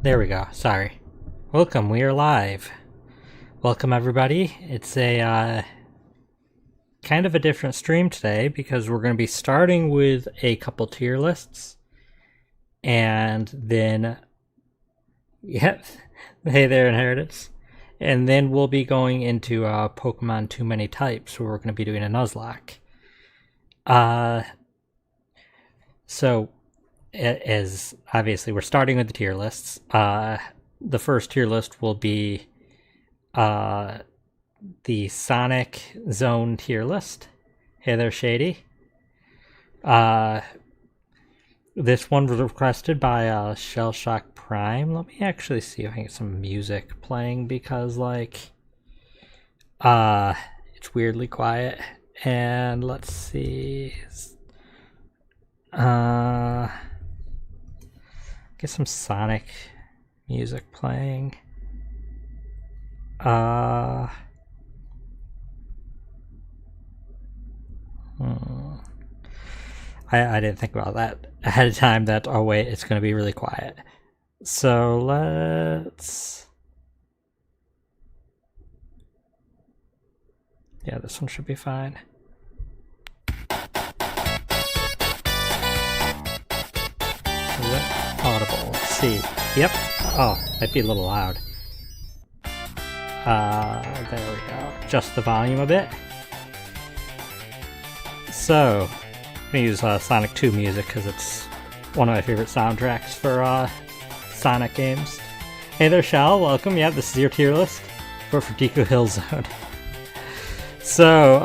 There we go. Sorry. Welcome. We are live. Welcome, everybody. It's a kind of a different stream today because we're going to be starting with a couple tier lists. And then, yep. Hey there, Inheritance. And then we'll be going into Pokemon Too Many Types, where we're going to be doing a Nuzlocke. So, as obviously we're starting with the tier lists. The first tier list will be the Sonic Zone tier list. Hey there, Shady. This one was requested by Shell Shock Prime. Let me actually see if I can get some music playing because, like, it's weirdly quiet. And let's see. Get some Sonic music playing. I didn't think about that ahead of time that, oh wait, it's going to be really quiet. So let's... Yeah, this one should be fine. Is it audible? Let's see. Yep. Oh, might be a little loud. There we go. Adjust the volume a bit. So, I'm going to use Sonic 2 music because it's one of my favorite soundtracks for Sonic games. Hey there, Shell. Welcome. Yeah, this is your tier list for Deku Hill Zone. So,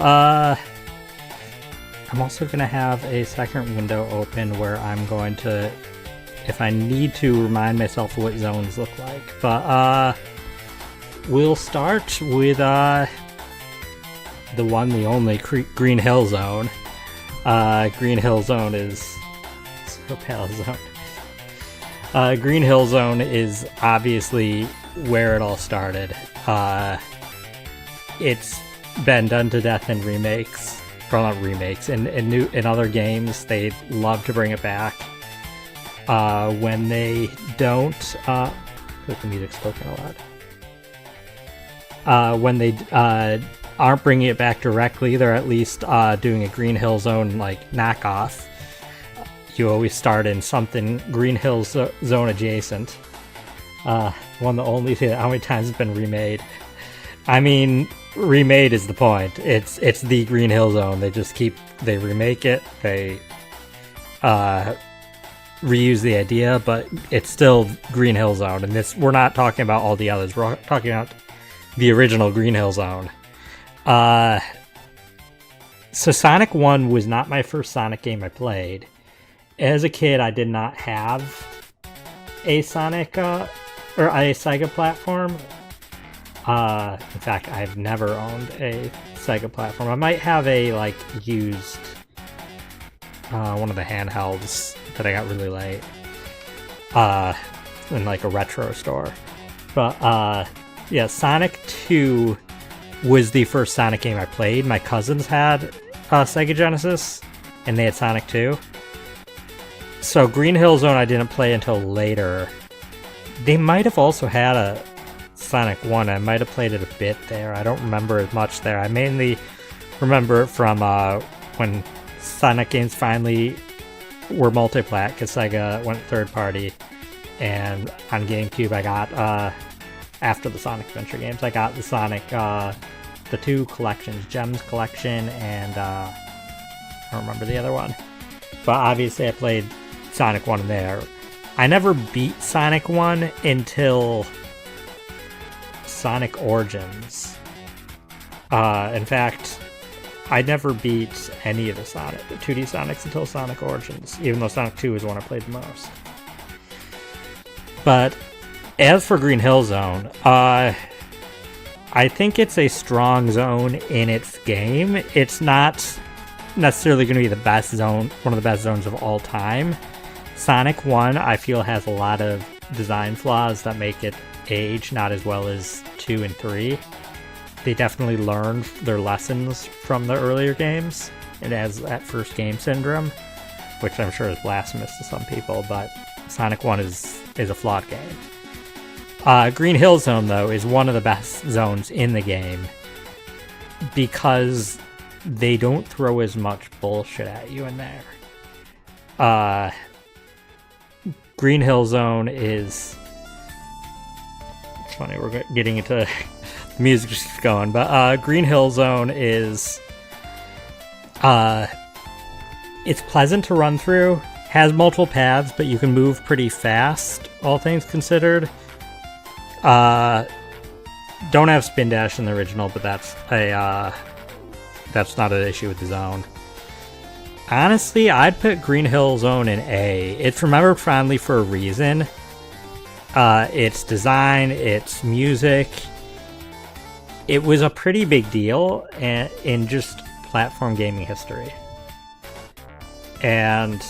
I'm also going to have a second window open where I'm going to, if I need to, remind myself what zones look like. But we'll start with the one, the only Green Hill Zone. Green Hill Zone is so pale zone. Green Hill Zone is obviously where it all started. It's been done to death in remakes, or not remakes, in other games. They love to bring it back. When they don't, the music's spoken a lot. When they aren't bringing it back directly, they're at least doing a Green Hill Zone like knockoff. You always start in something Green Hill Zone adjacent. One the only thing, how many times it's been remade? I mean, remade is the point. It's the Green Hill Zone. They remake it. They reuse the idea, but it's still Green Hill Zone. And this, we're not talking about all the others. We're talking about the original Green Hill Zone. So Sonic 1 was not my first Sonic game I played. As a kid, I did not have a Sonic or a Sega platform. In fact, I've never owned a Sega platform. I might have a used one of the handhelds that I got really late in a retro store. But yeah, Sonic 2 was the first Sonic game I played. My cousins had Sega Genesis, and they had Sonic 2. So Green Hill Zone I didn't play until later. They might have also had a Sonic 1. I might have played it a bit there. I don't remember as much there. I mainly remember it from when Sonic games finally were multi-plat, because Sega went third party. And on GameCube I got, after the Sonic Adventure games, I got the Sonic, the two collections, Gems Collection and I don't remember the other one. But obviously I played Sonic 1 there. I never beat Sonic 1 until Sonic Origins. In fact, I never beat any of the 2D Sonics until Sonic Origins, even though Sonic 2 is the one I played the most. But as for Green Hill Zone, I think it's a strong zone in its game. It's not necessarily going to be the best zone, one of the best zones of all time. Sonic 1, I feel, has a lot of design flaws that make it age not as well as 2 and 3. They definitely learned their lessons from the earlier games. It has that first game syndrome, which I'm sure is blasphemous to some people, but Sonic 1 is a flawed game. Green Hill Zone, though, is one of the best zones in the game because they don't throw as much bullshit at you in there. Green Hill Zone is... It's funny, we're getting into... the music just keeps going, but Green Hill Zone is... it's pleasant to run through, has multiple paths, but you can move pretty fast, all things considered. Don't have spin dash in the original, but that's not an issue with the zone. Honestly, I'd put Green Hill Zone in A. It's remembered fondly for a reason. Its design, its music. It was a pretty big deal in just platform gaming history. And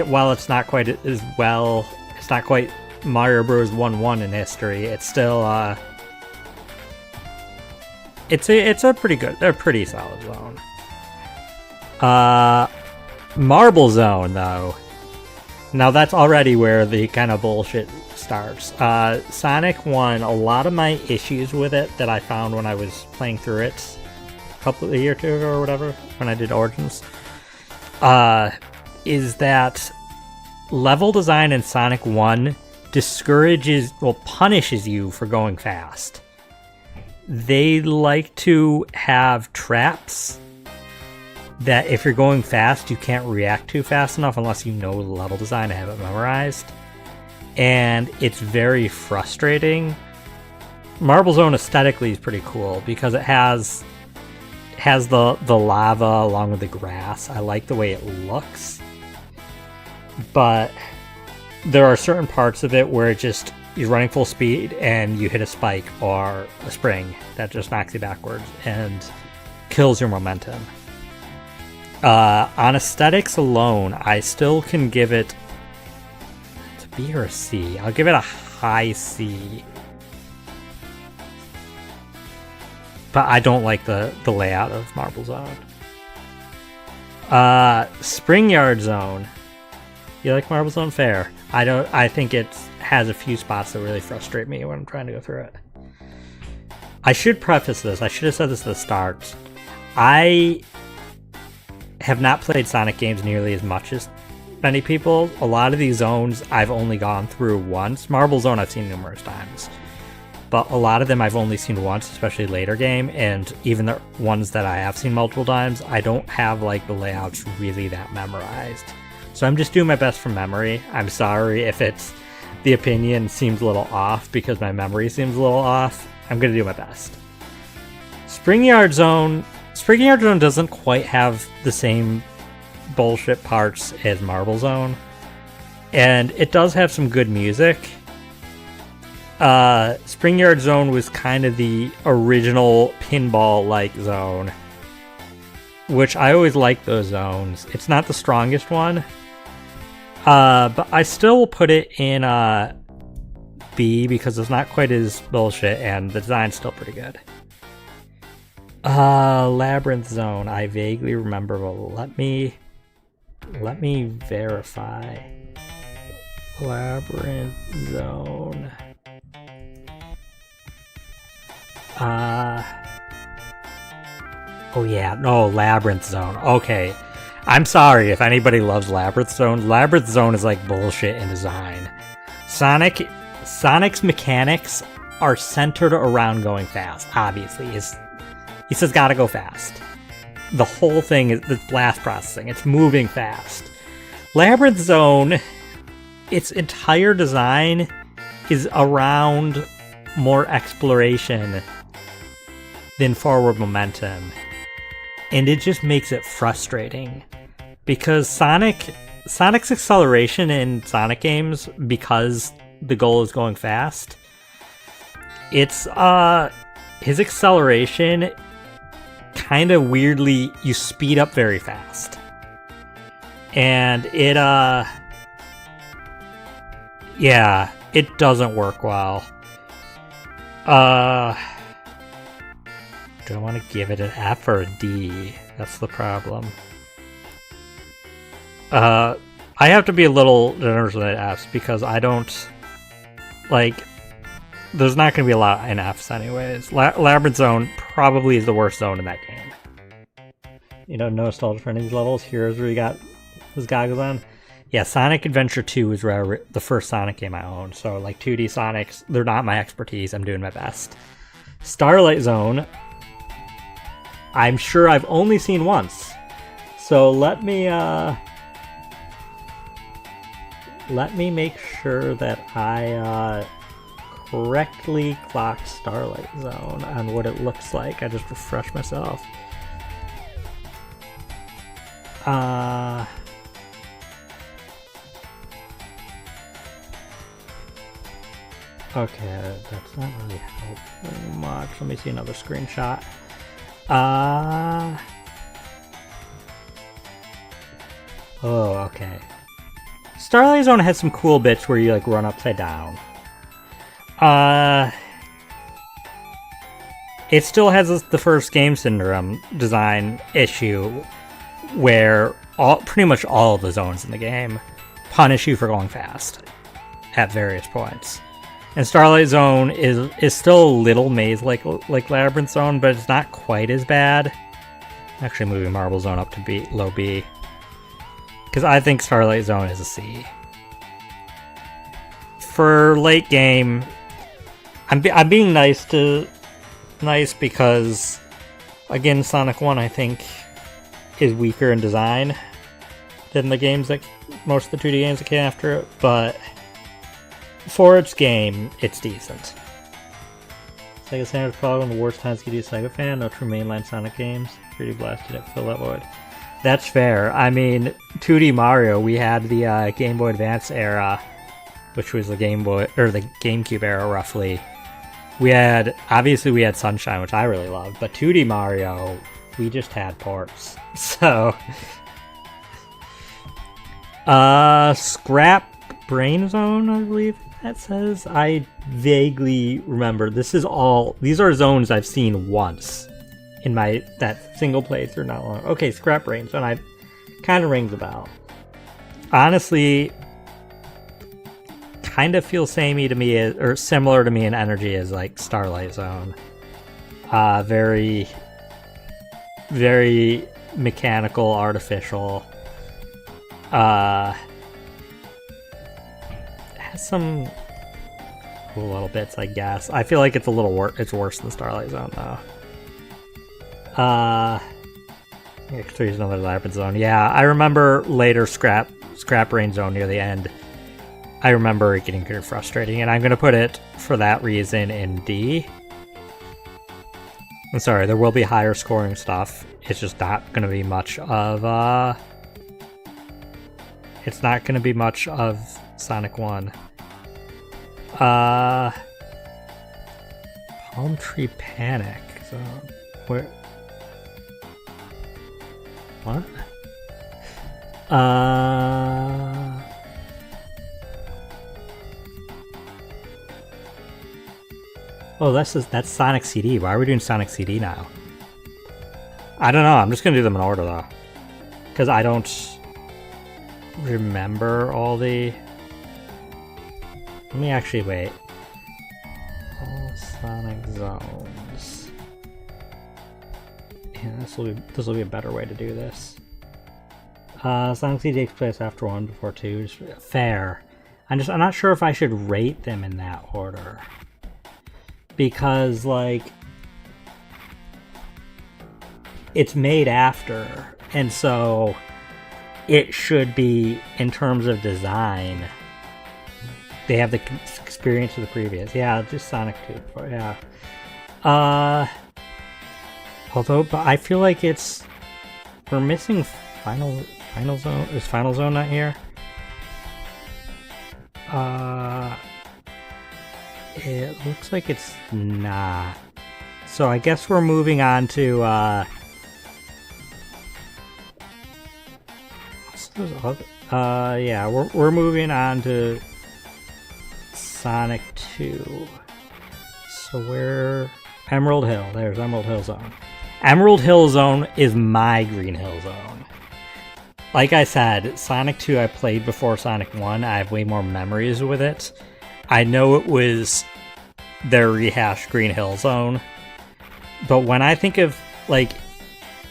while it's not quite as well, it's not quite Mario Bros. 1-1 in history, it's still it's a pretty solid zone. Marble Zone, though. Now that's already where the kind of bullshit starts. Sonic 1, a lot of my issues with it that I found when I was playing through it a year or two ago or whatever, when I did Origins, is that level design in Sonic 1 punishes you for going fast. They like to have traps that if you're going fast, you can't react to fast enough unless you know the level design and have it memorized. And it's very frustrating. Marble Zone aesthetically is pretty cool because it has the lava along with the grass. I like the way it looks. But there are certain parts of it where you're running full speed and you hit a spike or a spring that just knocks you backwards and kills your momentum. On aesthetics alone, I still can give it a B or a C. I'll give it a high C. But I don't like the layout of Marble Zone. Spring Yard Zone. You like Marble Zone? Fair. I think it has a few spots that really frustrate me when I'm trying to go through it. I should preface this. I should have said this at the start. I have not played Sonic games nearly as much as many people. A lot of these zones I've only gone through once. Marble Zone I've seen numerous times. But a lot of them I've only seen once, especially later game, and even the ones that I have seen multiple times, I don't have like the layouts really that memorized. So I'm just doing my best from memory. I'm sorry if the opinion seems a little off because my memory seems a little off. I'm gonna do my best. Spring Yard Zone doesn't quite have the same bullshit parts as Marble Zone, and it does have some good music. Spring Yard Zone was kind of the original pinball-like zone, which I always like those zones. It's not the strongest one, but I still will put it in B because it's not quite as bullshit and the design's still pretty good. Labyrinth Zone, I vaguely remember, but let me verify. Labyrinth Zone. Oh yeah, no, Labyrinth Zone. Okay. I'm sorry if anybody loves Labyrinth Zone. Labyrinth Zone is like bullshit in design. Sonic's mechanics are centered around going fast, obviously. He says gotta go fast. The whole thing is the blast processing. It's moving fast. Labyrinth Zone, its entire design is around more exploration than forward momentum. And it just makes it frustrating. Because Sonic's acceleration in Sonic games, because the goal is going fast, it's his acceleration kind of weirdly, you speed up very fast. And it yeah, it doesn't work well. Do I want to give it an F or a D? That's the problem. I have to be a little generous with Fs because I don't like. There's not going to be a lot in Fs anyways. Labyrinth Zone probably is the worst zone in that game. You know, no nostalgia for any of these levels. Here's where you got those goggles on. Yeah, Sonic Adventure 2 was the first Sonic game I owned. So, like, 2D Sonics, they're not my expertise. I'm doing my best. Starlight Zone, I'm sure I've only seen once. So let me make sure that I correctly clock Starlight Zone on what it looks like. I just refresh myself. Okay, that's not really helpful much. Let me see another screenshot. Oh, okay. Starlight Zone has some cool bits where you like run upside down. It still has the first game syndrome design issue where pretty much all of the zones in the game punish you for going fast at various points. And Starlight Zone is still a little maze-like Labyrinth Zone, but it's not quite as bad. I'm actually moving Marble Zone up to low B. Because I think Starlight Zone is a C. For late game, I'm being nice because, again, Sonic 1 I think is weaker in design than the games that most of the 2D games that came after it, but for its game, it's decent. Sega Saturn is probably one of the worst times to be a Sega fan. No true mainline Sonic games. 3D Blast didn't fill that void. That's fair. I mean, 2D Mario, we had the Game Boy Advance era, which was the Game Boy or the GameCube era, roughly. Obviously we had Sunshine, which I really loved, but 2D Mario, we just had ports. So, Scrap Brain Zone, I believe that says. I vaguely remember. These are zones I've seen once in that single playthrough not long. Okay, Scrap Brain Zone, I kind of rings a bell. Honestly, kind of feels samey to me, or similar to me in energy as like Starlight Zone. Very, very mechanical, artificial. Has some cool little bits, I guess. I feel like it's a little it's worse than Starlight Zone though. There's another Labyrinth Zone. Yeah, I remember later Scrap Brain Zone near the end. I remember it getting kind of frustrating, and I'm going to put it, for that reason, in D. I'm sorry, there will be higher scoring stuff. It's just not going to be much of, it's not going to be much of Sonic 1. Palm Tree Panic. So, where... What? Oh, that's Sonic CD. Why are we doing Sonic CD now? I don't know. I'm just gonna do them in order though, because I don't remember all the. Let me actually wait. All Sonic zones. Yeah, this will be a better way to do this. Sonic CD takes place after 1, before 2. Just fair. I'm not sure if I should rate them in that order. Because, like, it's made after, and so it should be, in terms of design, they have the experience of the previous. Yeah, just Sonic 2. Yeah. But I feel like we're missing Final Zone. Is Final Zone not here? It looks like it's not. So I guess we're moving on to, yeah, we're moving on to Sonic 2. So where... Emerald Hill. There's Emerald Hill Zone. Emerald Hill Zone is my Green Hill Zone. like I said, Sonic 2 I played before Sonic 1. I have way more memories with it. I know it was their rehashed Green Hill Zone, but when I think of, like,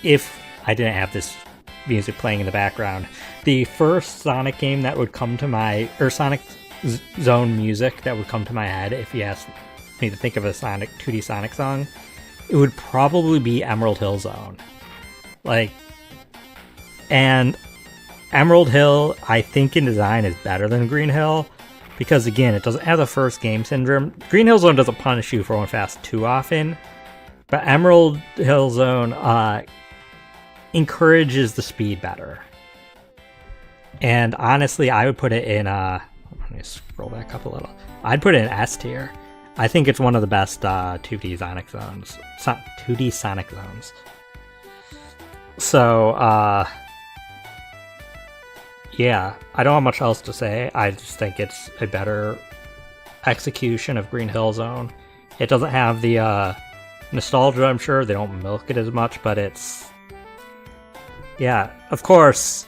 if I didn't have this music playing in the background, the first Sonic game that would come to my, or Sonic Zone music that would come to my head, if you asked me to think of a Sonic 2D Sonic song, it would probably be Emerald Hill Zone. Like, and Emerald Hill, I think in design is better than Green Hill, because again, it doesn't have the first game syndrome. Green Hill Zone doesn't punish you for going fast too often, but Emerald Hill Zone encourages the speed better. And honestly, I would put it in, let me scroll back up a little. I'd put it in S tier. I think it's one of the best 2D Sonic zones. 2D Sonic zones. So, yeah, I don't have much else to say. I just think it's a better execution of Green Hill Zone. It doesn't have the nostalgia, I'm sure. They don't milk it as much, but it's... Yeah, of course,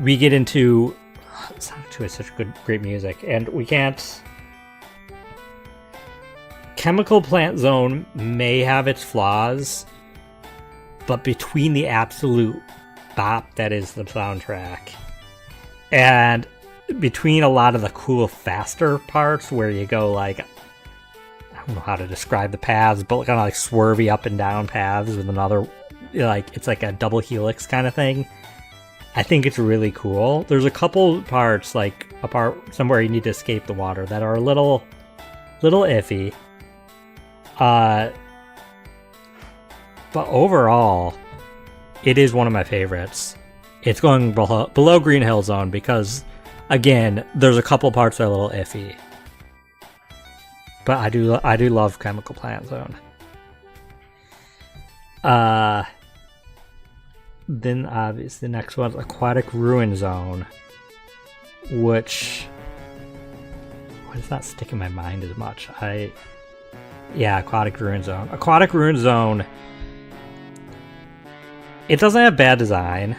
we get into... Sonic 2 is such great music, and we can't... Chemical Plant Zone may have its flaws, but between the absolute bop that is the soundtrack, and between a lot of the cool faster parts where you go like, I don't know how to describe the paths, but kind of like swervy up and down paths with another, like, it's like a double helix kind of thing. I think it's really cool. There's a couple parts, like a part somewhere you need to escape the water, that are a little iffy. But overall, it is one of my favorites. It's going below Green Hill Zone because, again, there's a couple parts that are a little iffy. But I do love Chemical Plant Zone. Then obviously the next one's Aquatic Ruin Zone, which, why does not stick in my mind as much? Yeah, Aquatic Ruin Zone. Aquatic Ruin Zone, it doesn't have bad design.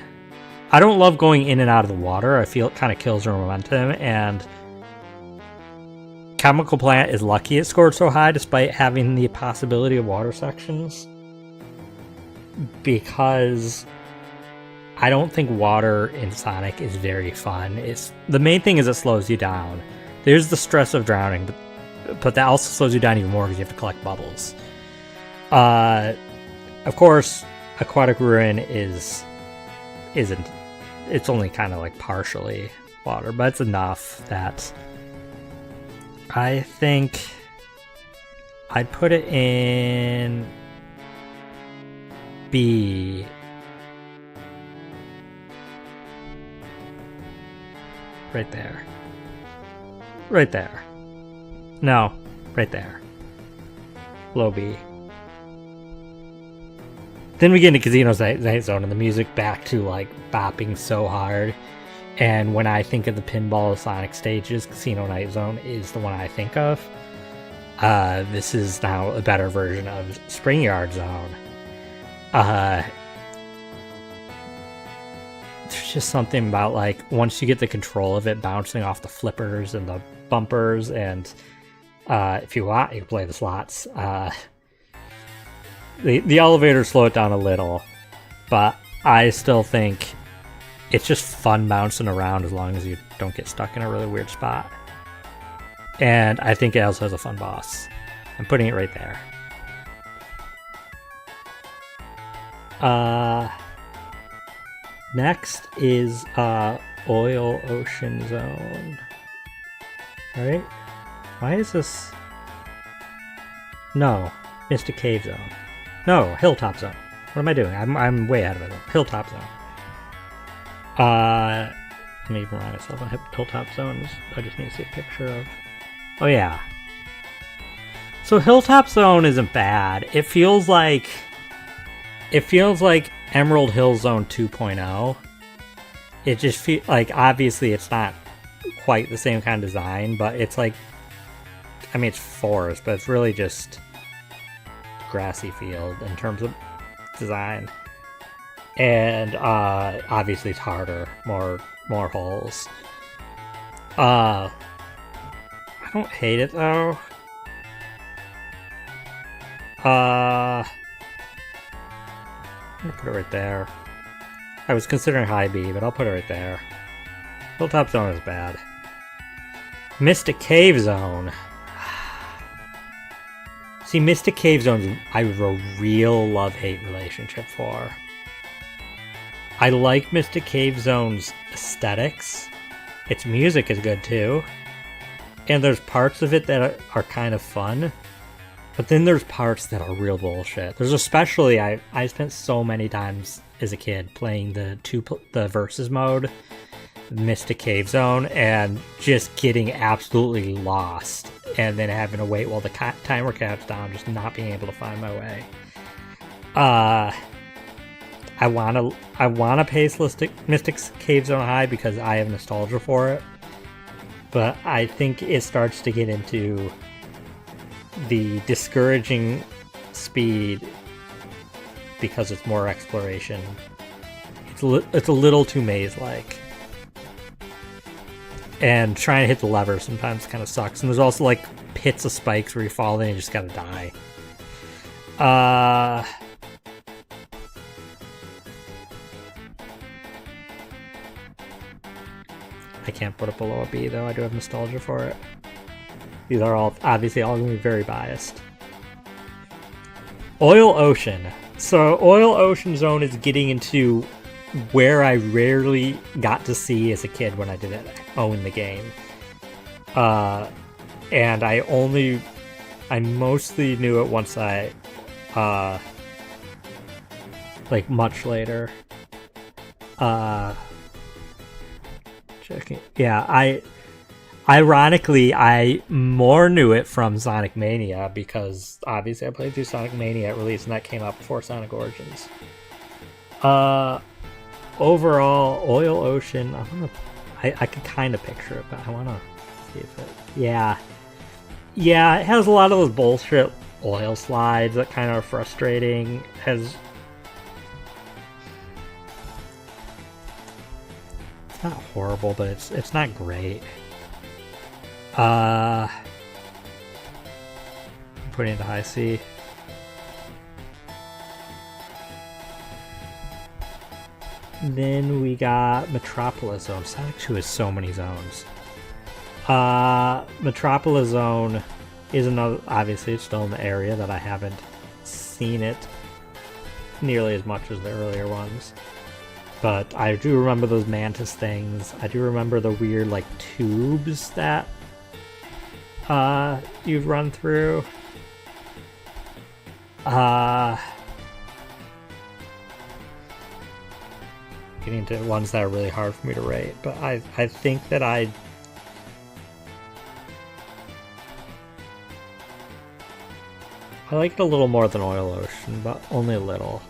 I don't love going in and out of the water. I feel it kind of kills your momentum, and Chemical Plant is lucky it scored so high despite having the possibility of water sections, because I don't think water in Sonic is very fun. The main thing is it slows you down. There's the stress of drowning, but that also slows you down even more because you have to collect bubbles. Of course, Aquatic Ruin isn't. It's only kind of like partially water, but it's enough that I think I'd put it in B. Right there. Right there. No, right there. Low B. Then we get into Casino Night Zone and the music back to like bopping so hard. And when I think of the pinball Sonic stages, Casino Night Zone is the one I think of. This is now a better version of Spring Yard Zone. There's just something about, like, once you get the control of it, bouncing off the flippers and the bumpers, and if you want, you can play the slots. The elevators slow it down a little, but I still think it's just fun bouncing around as long as you don't get stuck in a really weird spot. And I think it also has a fun boss. I'm putting it right there. Next is Oil Ocean Zone. Right? Why is this? No, Mystic Cave Zone. No, Hilltop Zone. What am I doing? I'm way out of it. Hilltop Zone. Let me remind myself on Hilltop Zones. I just need to see a picture of. Oh yeah. So Hilltop Zone isn't bad. It feels like Emerald Hill Zone 2.0. It just feels like, obviously it's not quite the same kind of design, but it's like, I mean, it's forest, but it's really just grassy field in terms of design. And obviously it's harder, more holes. I don't hate it though. I'm gonna put it right there. I was considering high B, but I'll put it right there. Hilltop Zone is bad. Mystic Cave Zone. See, Mystic Cave Zone, I have a real love-hate relationship for. I like Mystic Cave Zone's aesthetics. Its music is good too. And there's parts of it that are kind of fun. But then there's parts that are real bullshit. There's especially, I spent so many times as a kid playing the versus mode, Mystic Cave Zone, and just getting absolutely lost. And then having to wait while the timer counts down, just not being able to find my way. I wanna pace Mystic Cave Zone high because I have nostalgia for it. But I think it starts to get into the discouraging speed because it's more exploration. It's a little too maze-like. And trying to hit the lever sometimes kind of sucks. And there's also like pits of spikes where you fall in and you just gotta die. I can't put it below a B though, I do have nostalgia for it. These are all obviously all going to be very biased. Oil Ocean. So Oil Ocean Zone is getting into where I rarely got to see as a kid when I didn't own the game. And I mostly knew it once I, like much later. Checking. Yeah, ironically, I more knew it from Sonic Mania because obviously I played through Sonic Mania at release and that came out before Sonic Origins. Overall, Oil Ocean, I could kind of picture it, but I want to see if it... Yeah, it has a lot of those bullshit oil slides that kind of are frustrating. It's not horrible, but it's not great. Putting it into high C. Then we got Metropolis Zone. Sonic 2 has so many zones. Metropolis Zone is another, obviously it's still in the area that I haven't seen it nearly as much as the earlier ones. But I do remember those mantis things. I do remember the weird like tubes that you'd run through. Getting into ones that are really hard for me to rate, but I think that I like it a little more than Oil Ocean, but only a little.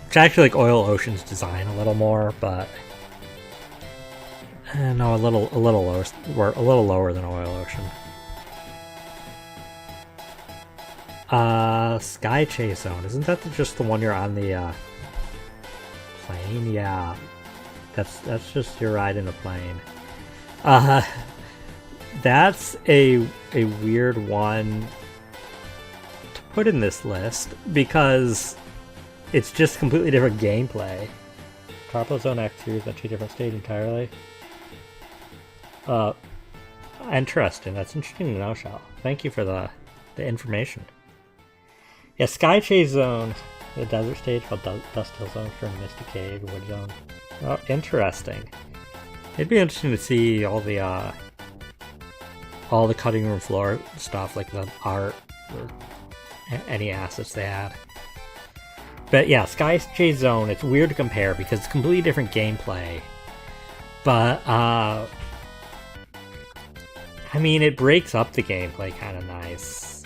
Which I actually like Oil Ocean's design a little more, but no, a little lower than Oil Ocean. Sky Chase Zone. Isn't that just the one you're on the plane? Yeah, that's just your ride in a plane. That's a weird one to put in this list because it's just completely different gameplay. Tropical Zone Act 2 is a 2 different stage entirely. Interesting. That's interesting to know, Shell. Thank you for the information. Yeah, Sky Chase Zone, the desert stage called Dust Hill Zone for Mystic Cave, Wood Zone. Oh, interesting. It'd be interesting to see all the cutting room floor stuff, like the art or any assets they had. But yeah, Sky Chase Zone, it's weird to compare because it's completely different gameplay. But, I mean, it breaks up the gameplay kind of nice.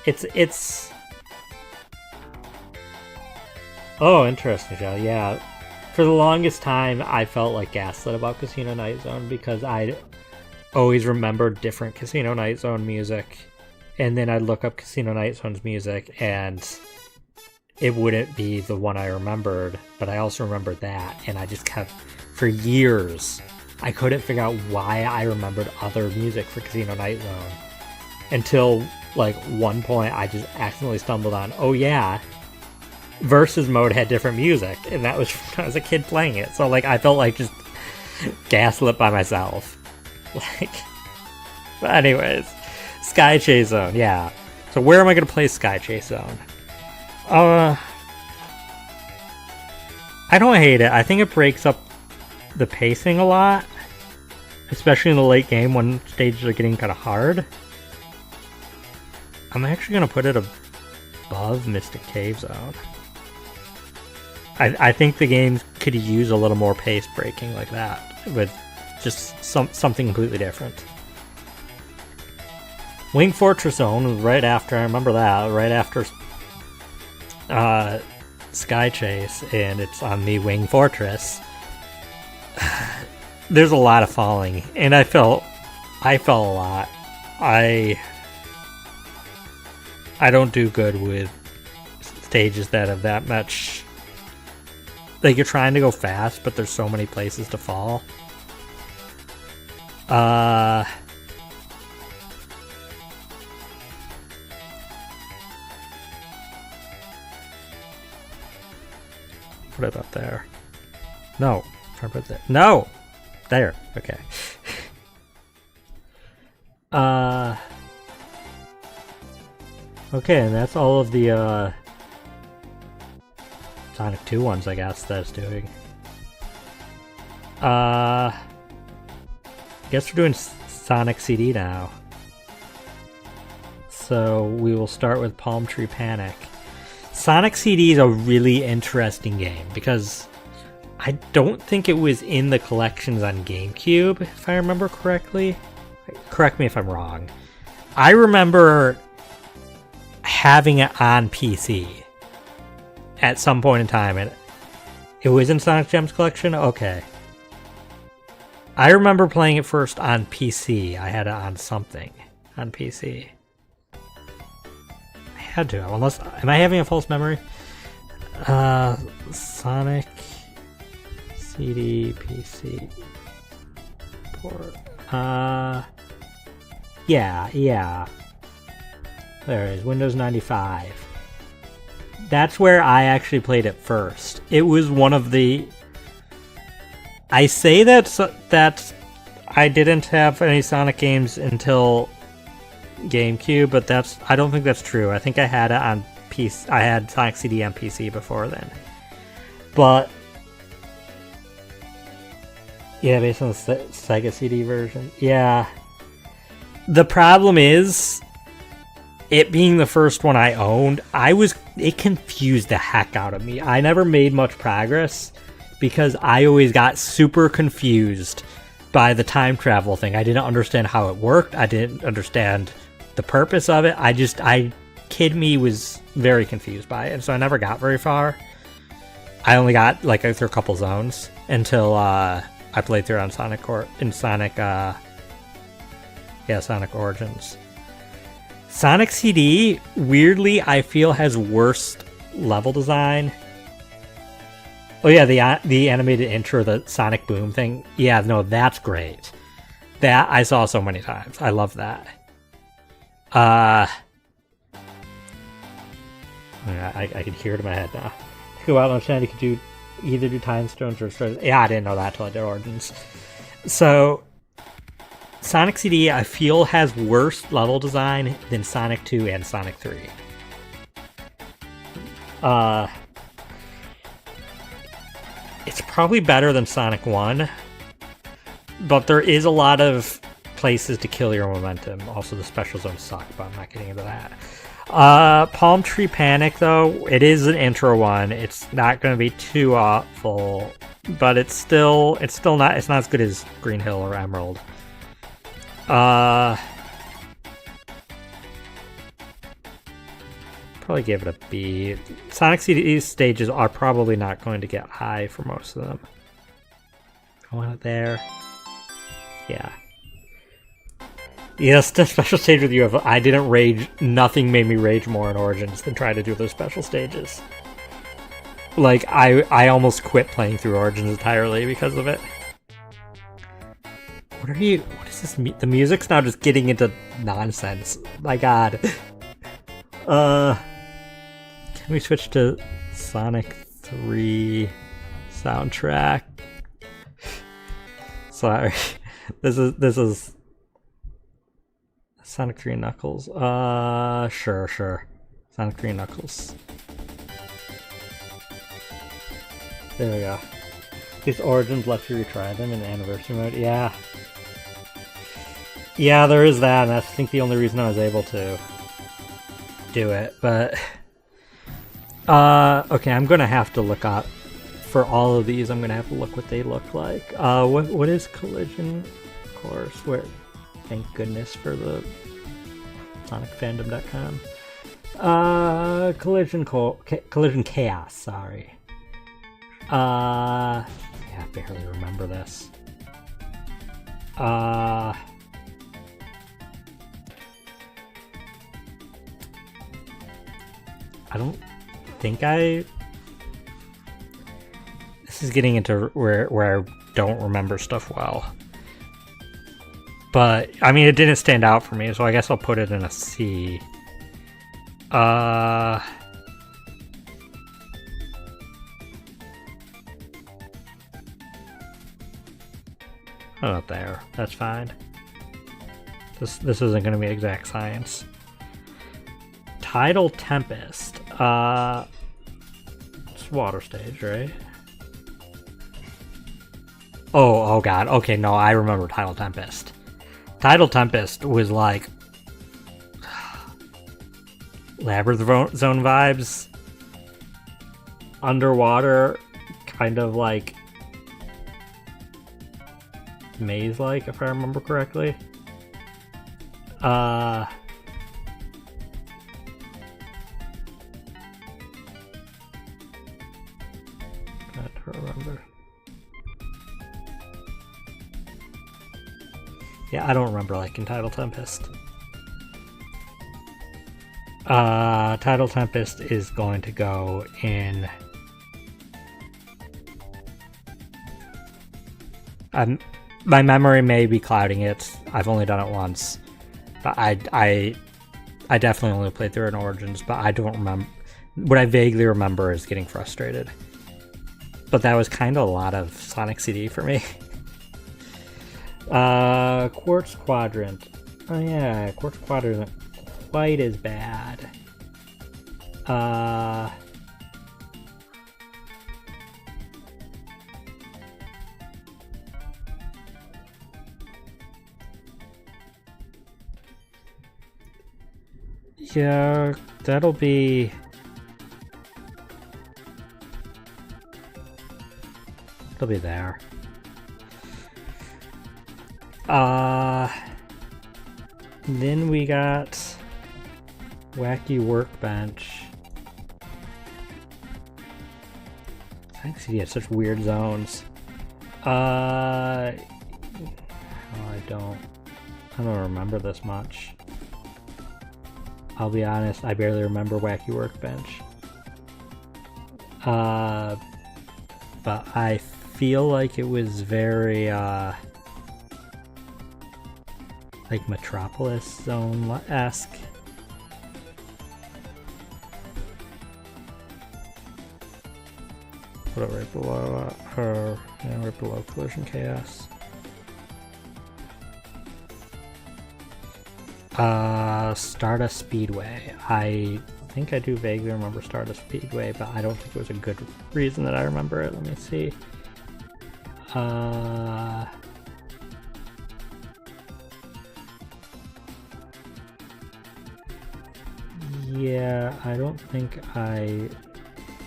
It's... Oh, interesting, Joe. Yeah. For the longest time, I felt like gaslit about Casino Night Zone because I always remembered different Casino Night Zone music, and then I'd look up Casino Night Zone's music, and it wouldn't be the one I remembered, but I also remembered that, and I just kept, for years, I couldn't figure out why I remembered other music for Casino Night Zone. Until, like, one point I just accidentally stumbled on, oh yeah, Versus Mode had different music, and that was when I was a kid playing it. So, like, I felt like just gaslit by myself. Like, but anyways, Sky Chase Zone, yeah. So where am I going to play Sky Chase Zone? I don't hate it. I think it breaks up the pacing a lot, especially in the late game when stages are getting kind of hard. I'm actually going to put it above Mystic Cave Zone. I think the game could use a little more pace breaking like that, with just something completely different. Wing Fortress Zone was right after, I remember that, right after Sky Chase, and it's on the Wing Fortress. There's a lot of falling, and I fell a lot. I don't do good with stages that have that much. Like, you're trying to go fast, but there's so many places to fall. Put it up there. No. Try to put it there. No! There. Okay. Okay, and that's all of the, Sonic 2 ones, I guess, that it's doing. I guess we're doing Sonic CD now. So we will start with Palm Tree Panic. Sonic CD is a really interesting game because I don't think it was in the collections on GameCube, if I remember correctly. Correct me if I'm wrong. I remember having it on PC at some point in time, and it was in Sonic Gems collection? Okay. I remember playing it first on PC. I had it on something on PC. I had to, unless, am I having a false memory? Sonic CD PC port. Yeah. There it is, Windows 95. That's where I actually played it first. It was one of the... I say that I didn't have any Sonic games until GameCube, but I don't think that's true. I think I had it on PC. I had Sonic CD on PC before then. But yeah, based on the Sega CD version. Yeah. The problem is, it being the first one I owned, it confused the heck out of me. I never made much progress because I always got super confused by the time travel thing. I didn't understand how it worked. I didn't understand the purpose of it. Kid me was very confused by it, and so I never got very far. I only got like through a couple zones until I played through it on Sonic Origins. Sonic CD, weirdly, I feel has worse level design. Oh yeah, the animated intro, the Sonic Boom thing. Yeah, no, that's great. That I saw so many times. I love that. I can hear it in my head now. Go out on Shandy could either do Time Stones or Stars. Yeah, I didn't know that until I did Origins. So Sonic CD, I feel, has worse level design than Sonic 2 and Sonic 3. It's probably better than Sonic 1, but there is a lot of places to kill your momentum. Also, the special zones suck, but I'm not getting into that. Palm Tree Panic, though, it is an intro one. It's not going to be too awful, but it's not as good as Green Hill or Emerald. Probably give it a B. Sonic CD stages are probably not going to get high for most of them. I want it there. Yeah. Yes, the special stage with you, I didn't rage. Nothing made me rage more in Origins than try to do those special stages. Like, I almost quit playing through Origins entirely because of it. What is this? The music's now just getting into nonsense. My god. Can we switch to Sonic 3 soundtrack? Sorry. This is Sonic 3 and Knuckles. Sure. Sonic 3 and Knuckles. There we go. These Origins lets you retry them in anniversary mode. Yeah. Yeah, there is that, and that's, I think, the only reason I was able to do it, but... okay, I'm gonna have to look up... For all of these, I'm gonna have to look what they look like. What is Collision Course? Where... Thank goodness for the SonicFandom.com. Collision Chaos, sorry. Yeah, I barely remember this. I don't think this is getting into where I don't remember stuff well. But, I mean, it didn't stand out for me, so I guess I'll put it in a C. How about there? That's fine. This isn't going to be exact science. Tidal Tempest. It's water stage, right? Oh god. Okay, no, I remember Tidal Tempest. Tidal Tempest was like Labyrinth Zone vibes. Underwater, kind of like maze-like, if I remember correctly. Remember. Yeah, I don't remember liking Tidal Tempest. Tidal Tempest is going to go in... my memory may be clouding it. I've only done it once. But I definitely only played through it in Origins, but I don't remember... What I vaguely remember is getting frustrated. But that was kind of a lot of Sonic CD for me. Quartz Quadrant. Oh yeah, Quartz Quadrant isn't quite as bad. Yeah, that'll be... It'll be there. Then we got Wacky Workbench. Thanks, he had such weird zones. I don't remember this much. I'll be honest, I barely remember Wacky Workbench. But I feel like it was very, like Metropolis Zone-esque. Put it right below her, yeah, right below Collision Chaos. Stardust Speedway. I think I do vaguely remember Stardust Speedway, but I don't think it was a good reason that I remember it. Let me see. Yeah, I don't think I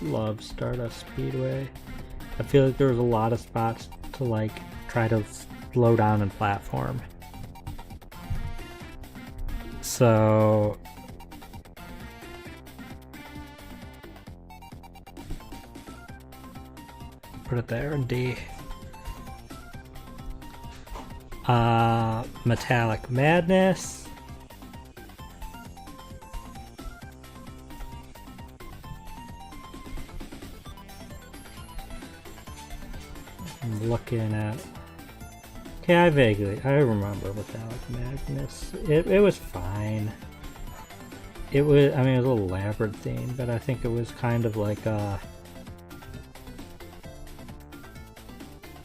love Stardust Speedway. I feel like there was a lot of spots to like try to slow down and platform. So put it there in D. Metallic Madness. I'm looking at... Okay, I remember Metallic Madness. It was fine. It was, I mean, it was a little labyrinthine, but I think it was kind of like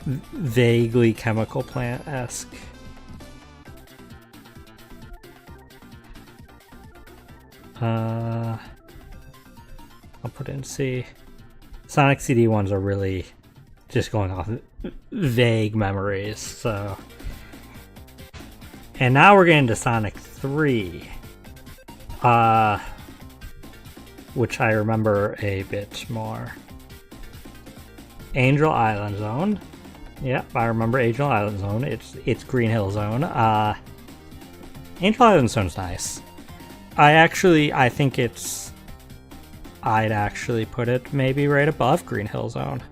vaguely Chemical Plant-esque. I'll put in C. Sonic CD ones are really just going off vague memories, so. And now we're getting to Sonic 3. Which I remember a bit more. Angel Island Zone. Yep, I remember Angel Island Zone. It's Green Hill Zone. Angel Island Zone's nice. I think I'd actually put it maybe right above Green Hill Zone.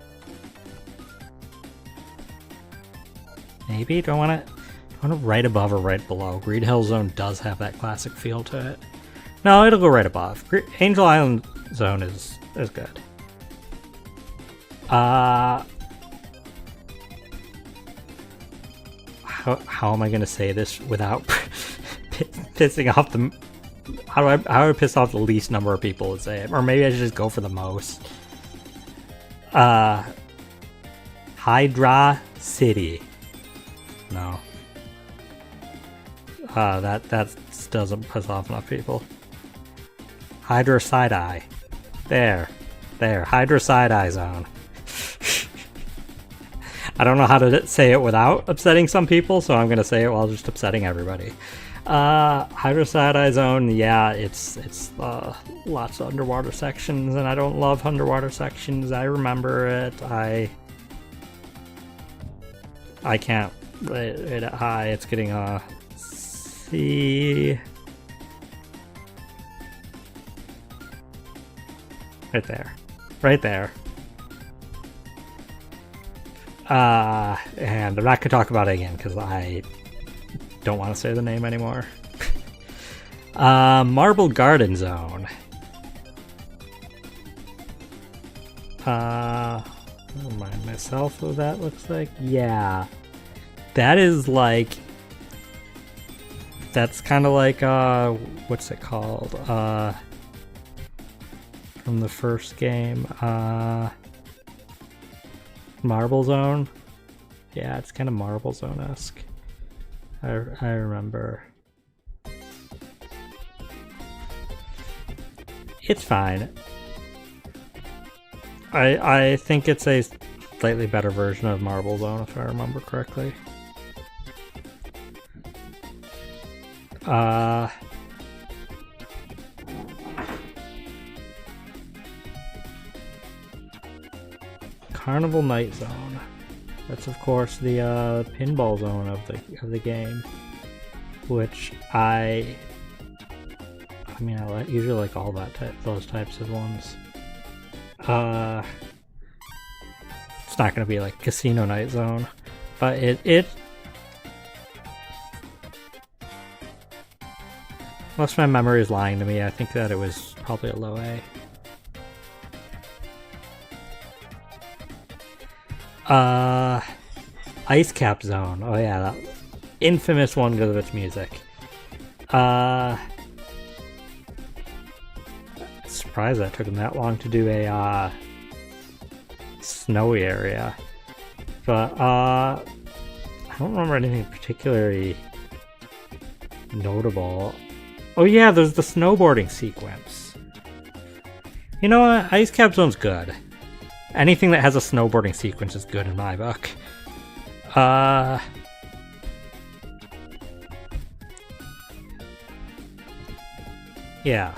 Maybe? Do I want to right above or right below? Green Hill Zone does have that classic feel to it. No, it'll go right above. Angel Island Zone is good. How am I gonna say this without pissing off the... How do I piss off the least number of people to say it? Or maybe I should just go for the most. Hydra City. No. That doesn't piss off enough people. Hydra Side-Eye. There. Hydra Side-Eye Zone. I don't know how to say it without upsetting some people, so I'm gonna say it while just upsetting everybody. Hydra Side-Eye Zone, yeah, it's lots of underwater sections, and I don't love underwater sections. I remember it. I can't rate it high. It's getting a C. Right there. And I'm not gonna talk about it again because I don't want to say the name anymore. Marble Garden Zone. Remind myself what that looks like. Yeah, that is like. That's kind of like what's it called? From the first game, Marble Zone. Yeah, it's kind of Marble Zone-esque. I remember. It's fine. I think it's a slightly better version of Marble Zone, if I remember correctly. Carnival Night Zone. That's of course the pinball zone of the game, which I mean I usually like all those types of ones. It's not gonna be like Casino Night Zone, but it unless my memory is lying to me, I think that it was probably a low A. Ice Cap Zone. Oh yeah, that infamous one because of its music. Surprised that took them that long to do a snowy area. But I don't remember anything particularly notable. Oh yeah, there's the snowboarding sequence. You know what? Ice Cap Zone's good. Anything that has a snowboarding sequence is good in my book. Yeah.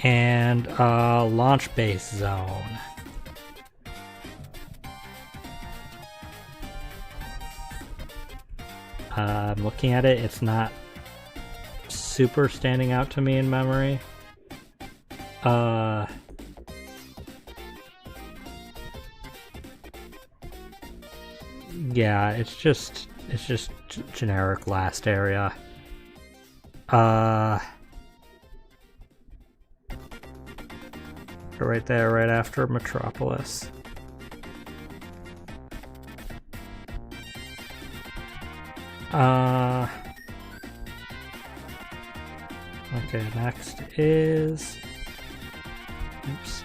And Launch Base Zone. I'm looking at it, it's not super standing out to me in memory. Yeah, it's just generic last area. Right there, right after Metropolis. Okay, next is... Oops.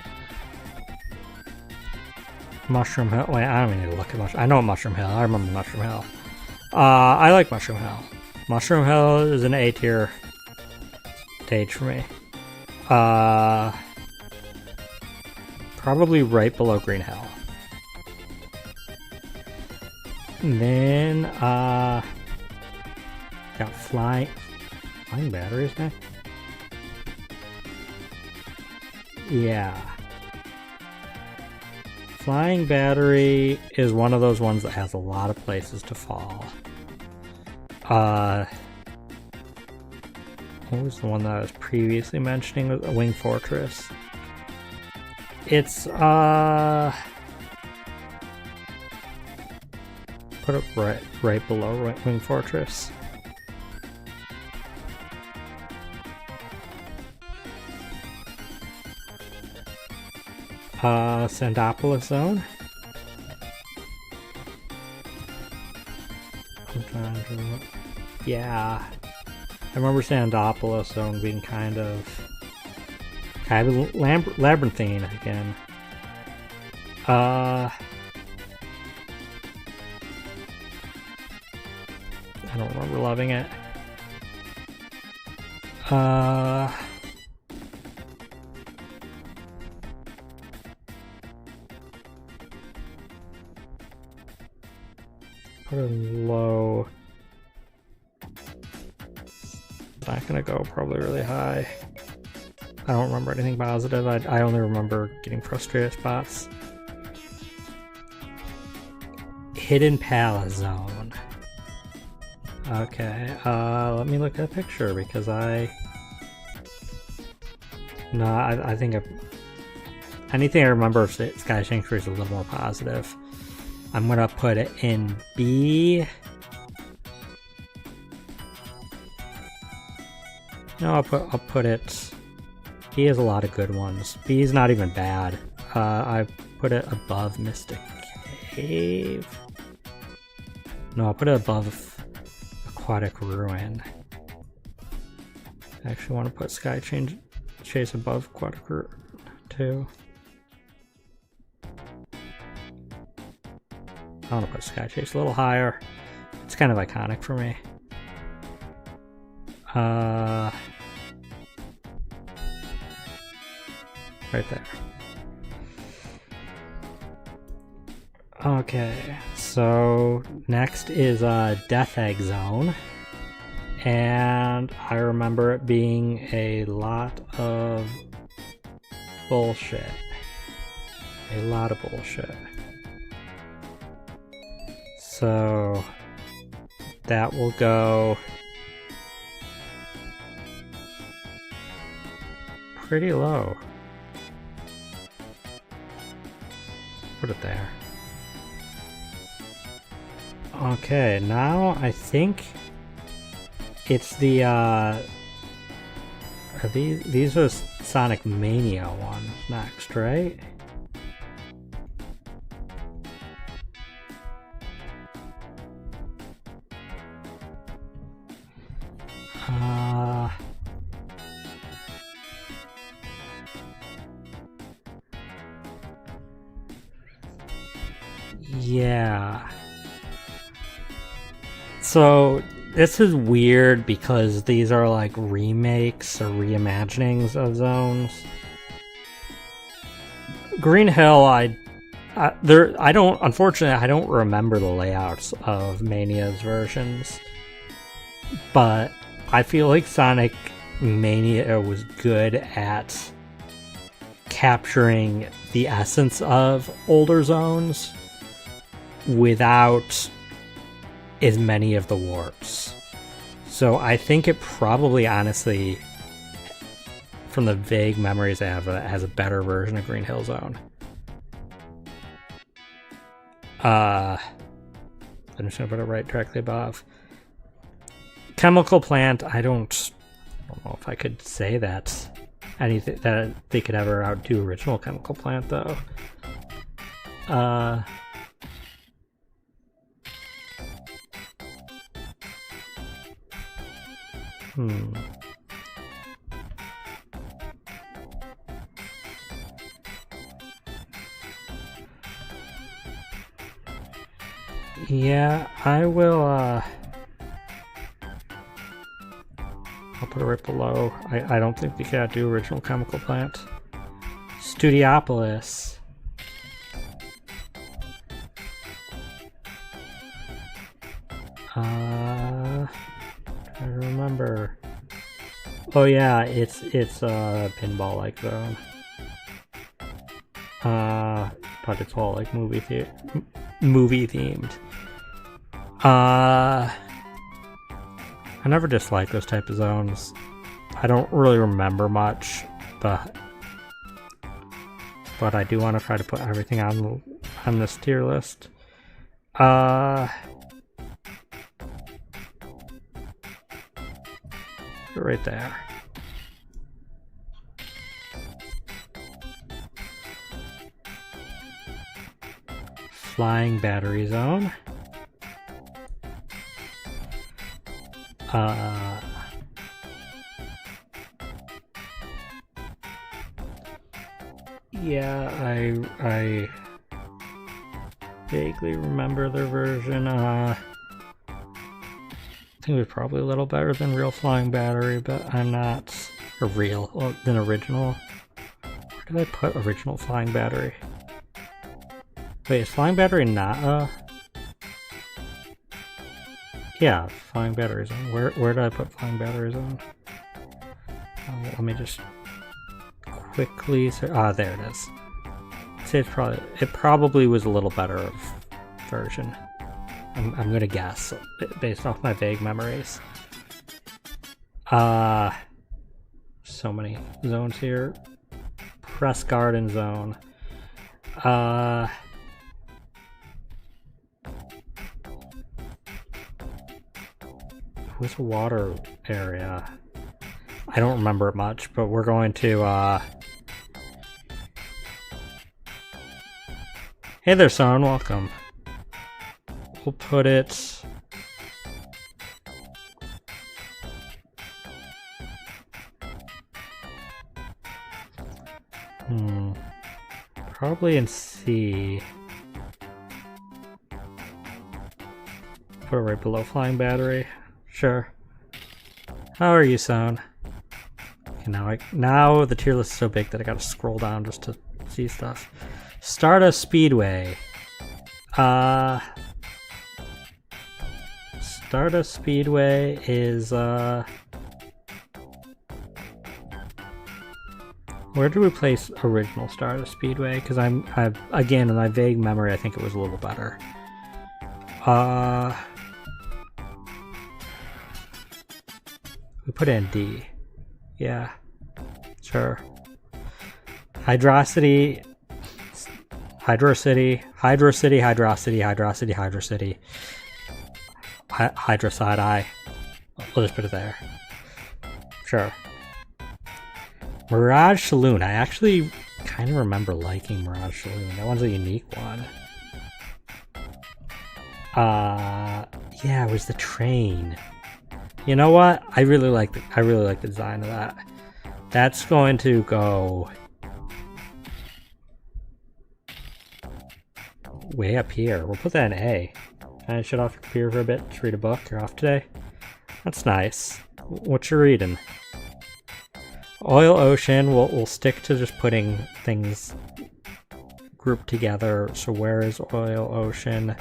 Mushroom Hill. Wait, I don't even need to look at Mushroom. I know Mushroom Hill. I remember Mushroom Hill. I like Mushroom Hill. Mushroom Hill is an A tier stage for me. Probably right below Green Hill. And then got flying batteries now. Yeah. Flying Battery is one of those ones that has a lot of places to fall. What was the one that I was previously mentioning? Wing Fortress. It's put it right below Wing Fortress. Sandopolis Zone. Yeah, I remember Sandopolis Zone being kind of labyrinthine again. I don't remember loving it. Put it low. Not gonna go probably really high. I don't remember anything positive. I only remember getting frustrated spots. Hidden Palace Zone. Okay, let me look at a picture because I think anything I remember of Sky Sanctuary is a little more positive. I'm gonna put it in B. No, I'll put it. B has a lot of good ones. B is not even bad. I put it above Mystic Cave. No, I'll put it above Aquatic Ruin. I actually want to put Sky Chase above Aquatic Ruin too. I want to put Sky Chase a little higher. It's kind of iconic for me. Right there. Okay, so next is Death Egg Zone. And I remember it being a lot of bullshit. A lot of bullshit. So that will go pretty low. Put it there. Okay, now I think it's the these are Sonic Mania ones next, right? Yeah. So this is weird because these are like remakes or reimaginings of zones. Green Hill, unfortunately I don't remember the layouts of Mania's versions, but I feel like Sonic Mania was good at capturing the essence of older zones without as many of the warps. So I think it probably, honestly, from the vague memories I have, has a better version of Green Hill Zone. I'm just gonna put it right directly above. Chemical plant, I don't know if I could say that's anything that they could ever outdo original chemical plant though. Yeah, I will, I'll put it right below. I don't think we can do original chemical plant. Studiopolis. I remember. Oh yeah, it's a pinball-like zone. But it's all like movie themed. I never disliked those type of zones. I don't really remember much, but I do want to try to put everything on this tier list. Right there. Flying battery zone. Yeah, I vaguely remember their version. I think it was probably a little better than real flying battery, but I'm not than original. Where did I put original flying battery? Wait, is flying battery not a... Yeah, flying battery zone. Where did I put flying battery zone? Let me just quickly... there it is. I'd say it probably was a little better version. I'm gonna guess, based off my vague memories. So many zones here. Press garden zone. What's a water area? I don't remember it much, but we're going to, Hey there, son, welcome. We'll put it... Probably in C. Put it right below flying battery. Sure. How are you, son? Okay, now the tier list is so big that I gotta scroll down just to see stuff. Stardust Speedway. Stardust Speedway is where do we place original Stardust Speedway? Because I've again in my vague memory I think it was a little better. We put in D. Yeah. Sure. Hydrocity. Hydrocity. Hydrocity. Hydrocity. Hydrocity. Hydrocity. Hydrocide I. We'll just put it there. Sure. Mirage Saloon. I actually kind of remember liking Mirage Saloon. That one's a unique one. Yeah, it was the train. You know what? I really like the design of that. That's going to go way up here. We'll put that in A. Can I shut off your computer for a bit to read a book? You're off today? That's nice. What you reading? Oil Ocean. We'll stick to just putting things grouped together. So where is Oil Ocean?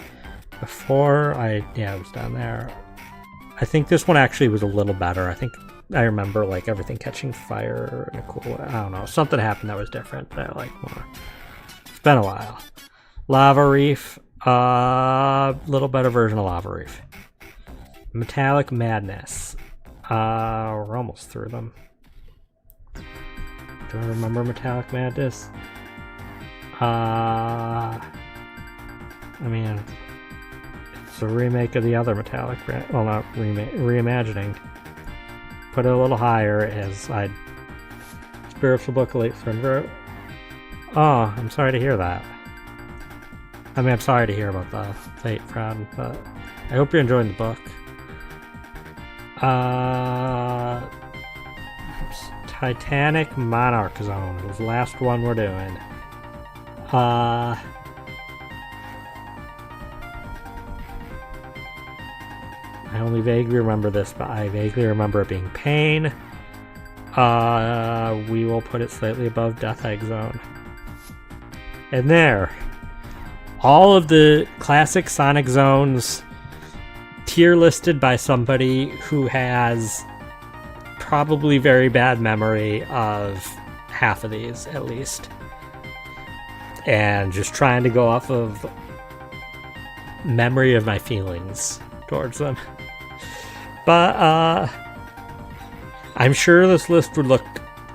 Before it was down there. I think this one actually was a little better. I think I remember like everything catching fire in a cool way. I don't know. Something happened that was different that I like more. It's been a while. Lava Reef. Little better version of Lava Reef. Metallic Madness. We're almost through them. Do I remember Metallic Madness? I mean, a remake of the other metallic brand. Well, not remake, reimagining. Put it a little higher as I spiritual book late friend wrote. Oh, I'm sorry to hear that. I mean, I'm sorry to hear about the late friend, but I hope you're enjoying the book. Titanic Monarch Zone was the last one we're doing. I only vaguely remember this, but I vaguely remember it being pain. We will put it slightly above Death Egg Zone. And there. All of the classic Sonic zones tier listed by somebody who has probably very bad memory of half of these, at least. And just trying to go off of memory of my feelings towards them. But, I'm sure this list would look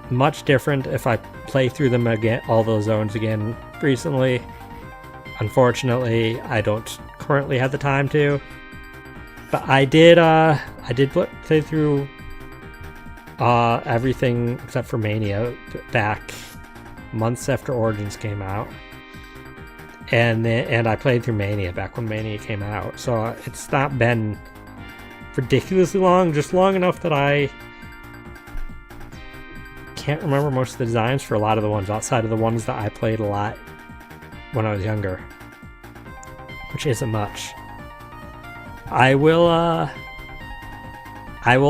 much different if I play through them again, all those zones again recently. Unfortunately, I don't currently have the time to. But I did play through everything except for Mania back months after Origins came out. And I played through Mania back when Mania came out. So it's not been ridiculously long, just long enough that I can't remember most of the designs for a lot of the ones outside of the ones that I played a lot when I was younger, which isn't much. I will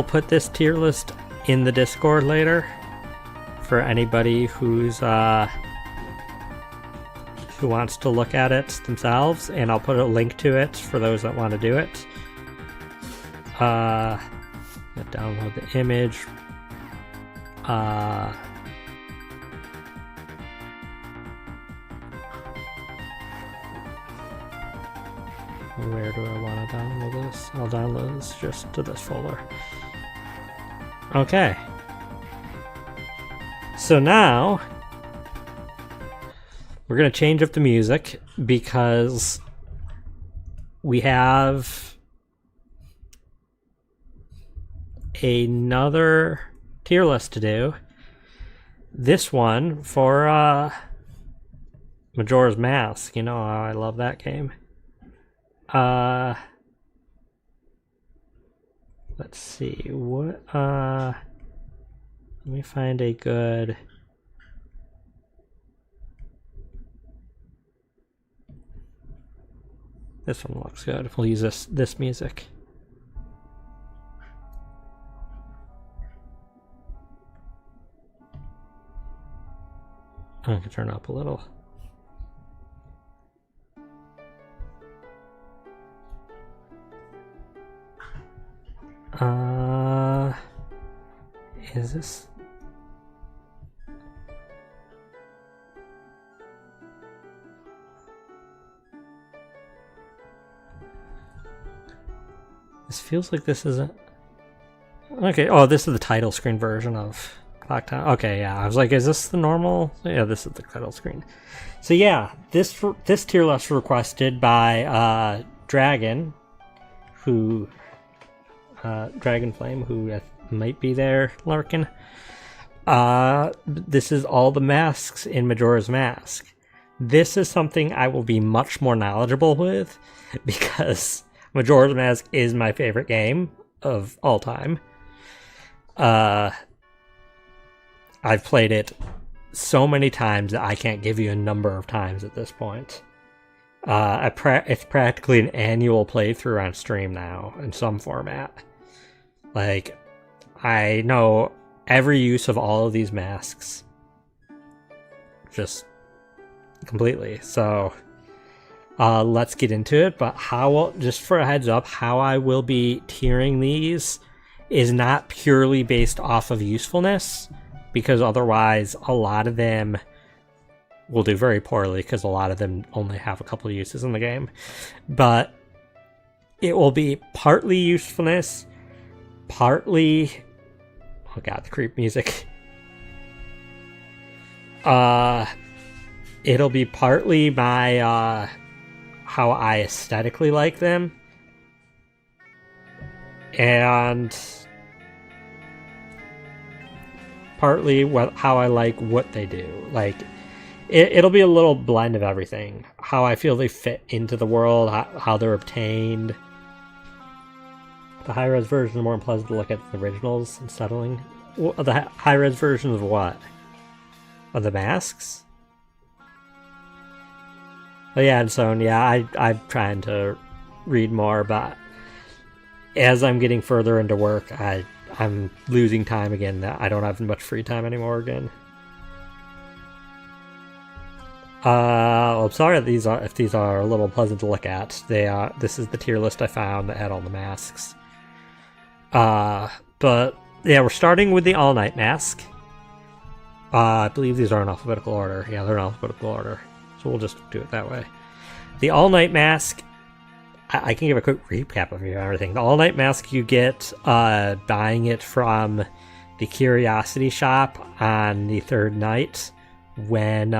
put this tier list in the Discord later for anybody who wants to look at it themselves, and I'll put a link to it for those that want to do it. Download the image. Where do I want to download this? I'll download this just to this folder. Okay. So now we're going to change up the music because we have another tier list to do. This one for Majora's Mask. You know how I love that game. Let's see what let me find a good this one looks good. We'll use this music. I can turn up a little. Is this? This feels like this isn't. Okay, oh, this is the title screen version of Clock Town. Okay, yeah, I was like, is this the normal? Yeah, this is the title screen. So yeah, this tier list requested by Dragon, who Dragon Flame, who might be there lurking. This is all the masks in Majora's Mask. This is something I will be much more knowledgeable with because Majora's Mask is my favorite game of all time. I've played it so many times that I can't give you a number of times at this point. It's practically an annual playthrough on stream now in some format. Like, I know every use of all of these masks. Just completely. So, let's get into it. But just for a heads up, how I will be tiering these is not purely based off of usefulness, because otherwise a lot of them will do very poorly because a lot of them only have a couple of uses in the game. But it will be partly usefulness, partly... Oh god, the creep music. It'll be partly my how I aesthetically like them, and partly how I like what they do. Like, it'll be a little blend of everything. How I feel they fit into the world, how they're obtained. The high-res version is more unpleasant to look at than the originals and settling. The high-res version of what? Of the masks? But yeah, and so, yeah, I'm trying to read more, but as I'm getting further into work, I'm losing time again. I don't have much free time anymore again. Well, I'm sorry if these are a little pleasant to look at. This is the tier list I found that had all the masks. But yeah, we're starting with the All Night mask. I believe these are in alphabetical order. Yeah, they're in alphabetical order. So we'll just do it that way. The All Night mask, I can give a quick recap of everything. The All Night mask, you get buying it from the Curiosity Shop on the third night when,